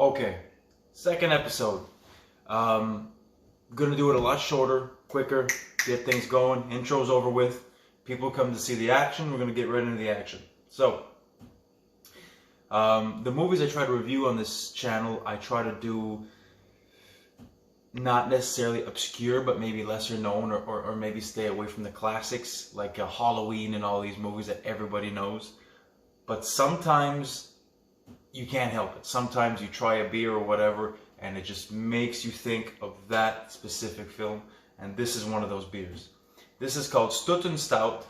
Okay, second episode. Gonna do it a lot shorter, quicker, get things going. Intro's over with. People come to see the action. We're gonna get right into the action. So, the movies I try to review on this channel, I try to do not necessarily obscure, but maybe lesser known, or maybe stay away from the classics like Halloween and all these movies that everybody knows. But sometimes you can't help it. Sometimes you try a beer or whatever, and it just makes you think of that specific film, and this is one of those beers. This is called Stutton Stout.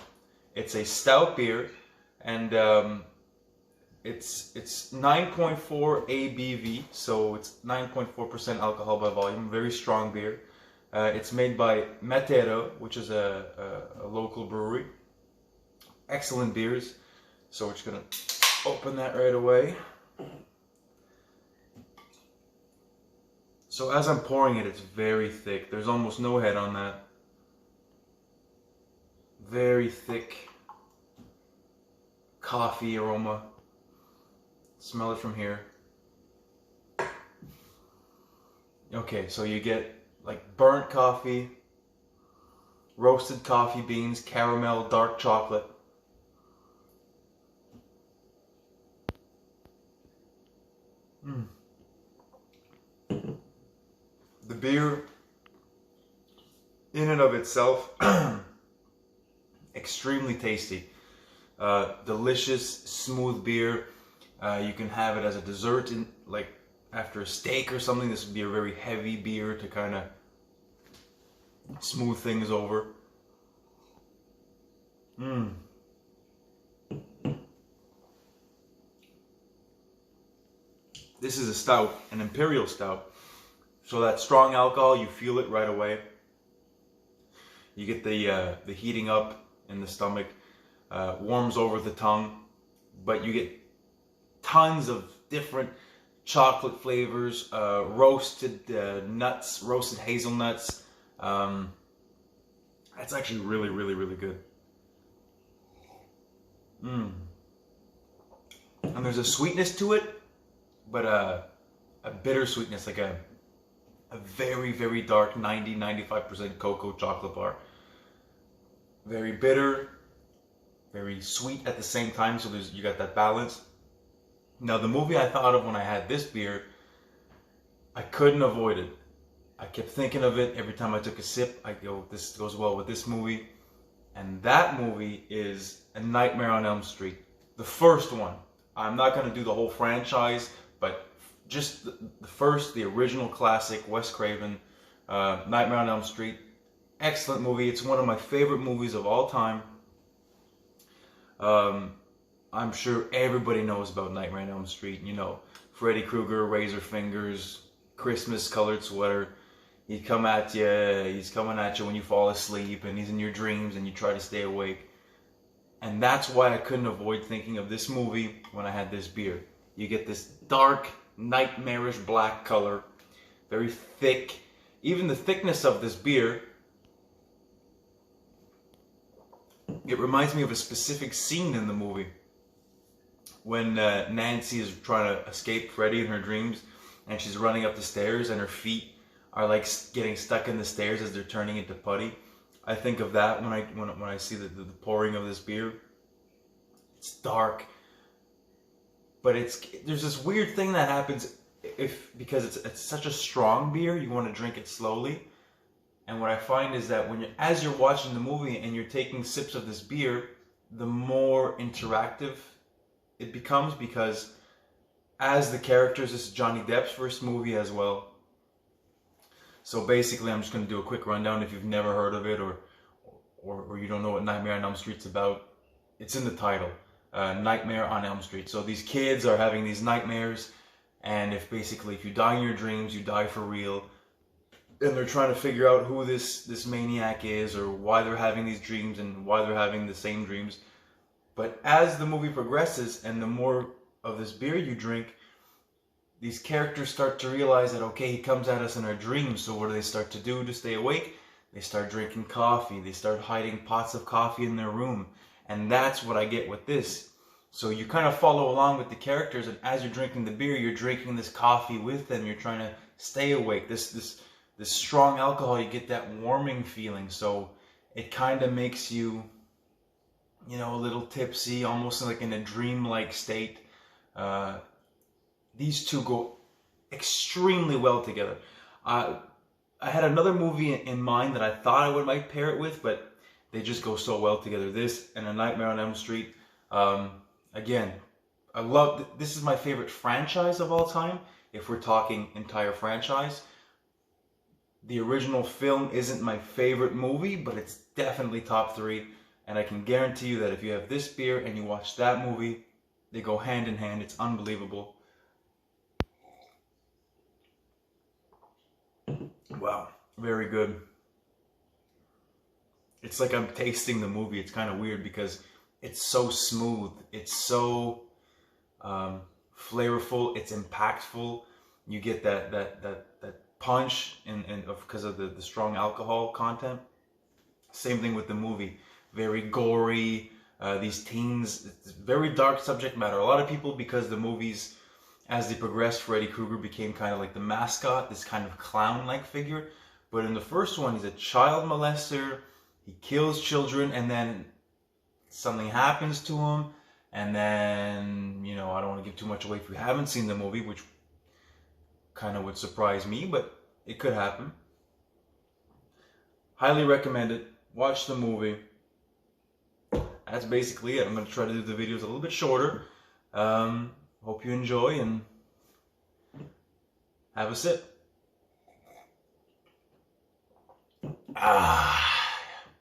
It's a stout beer, and it's 9.4 ABV, so it's 9.4% alcohol by volume. Very strong beer. It's made by Amateurish, which is a local brewery. Excellent beers. So we're just gonna open that right away. So as I'm pouring it, it's very thick. There's almost no head on that. Very thick coffee aroma. Smell it from here. Okay, so you get like burnt coffee, roasted coffee beans, caramel, dark chocolate. The beer, in and of itself, extremely tasty. Delicious, smooth beer. You can have it as a dessert, like after a steak or something. This would be a very heavy beer to kind of smooth things over. This is a stout, an Imperial Stout. So that strong alcohol, you feel it right away. You get the heating up in the stomach, warms over the tongue, but you get tons of different chocolate flavors, roasted nuts, roasted hazelnuts. That's actually really, really, really good. And there's a sweetness to it, but a bitter sweetness, like a very, very dark 90-95% cocoa chocolate bar. Very bitter, very sweet at the same time, so you got that balance. Now the movie I thought of when I had this beer, I couldn't avoid it. I kept thinking of it every time I took a sip. I go, this goes well with this movie. And that movie is A Nightmare on Elm Street. The first one. I'm not going to do the whole franchise, but just the original classic, Wes Craven, Nightmare on Elm Street. Excellent movie. It's one of my favorite movies of all time. I'm sure everybody knows about Nightmare on Elm Street. You know, Freddy Krueger, razor fingers, Christmas colored sweater. He's coming at you when you fall asleep, and he's in your dreams and you try to stay awake. And that's why I couldn't avoid thinking of this movie when I had this beer. You get this dark, nightmarish black color, very thick. Even the thickness of this beer, it reminds me of a specific scene in the movie when Nancy is trying to escape Freddy in her dreams, and she's running up the stairs and her feet are like getting stuck in the stairs as they're turning into putty. I think of that when I see the pouring of this beer. It's dark, but there's this weird thing that happens because it's such a strong beer, you want to drink it slowly. And what I find is that as you're watching the movie and you're taking sips of this beer, the more interactive it becomes, because as the characters, this is Johnny Depp's first movie as well. So basically, I'm just going to do a quick rundown if you've never heard of it, or you don't know what Nightmare on Elm Street's about. It's in the title, Nightmare on Elm Street. So these kids are having these nightmares, and if you die in your dreams, you die for real. And they're trying to figure out who this maniac is, or why they're having these dreams, and why they're having the same dreams. But as the movie progresses, and the more of this beer you drink, these characters start to realize that, okay, he comes at us in our dreams, so what do they start to do to stay awake? They start drinking coffee. They start hiding pots of coffee in their room. And that's what I get with this. So you kind of follow along with the characters, and as you're drinking the beer, you're drinking this coffee with them. You're trying to stay awake. This strong alcohol, you get that warming feeling. So it kind of makes you, you know, a little tipsy, almost like in a dream-like state. These two go extremely well together. I had another movie in mind that I thought I might pair it with, but they just go so well together. This and A Nightmare on Elm Street. Again, I love, this is my favorite franchise of all time, if we're talking entire franchise. The original film isn't my favorite movie, but it's definitely top 3. And I can guarantee you that if you have this beer and you watch that movie, they go hand in hand. It's unbelievable. Wow, very good. It's like I'm tasting the movie. It's kind of weird because it's so smooth. It's so flavorful. It's impactful. You get that punch because of the strong alcohol content. Same thing with the movie. Very gory. These teens. It's very dark subject matter. A lot of people, because the movies, as they progressed, Freddy Krueger became kind of like the mascot, this kind of clown-like figure. But in the first one, he's a child molester. He kills children, and then something happens to him. And then, you know, I don't want to give too much away if you haven't seen the movie, which kind of would surprise me, but it could happen. Highly recommend it. Watch the movie. That's basically it. I'm going to try to do the videos a little bit shorter. Hope you enjoy and have a sip. Ah.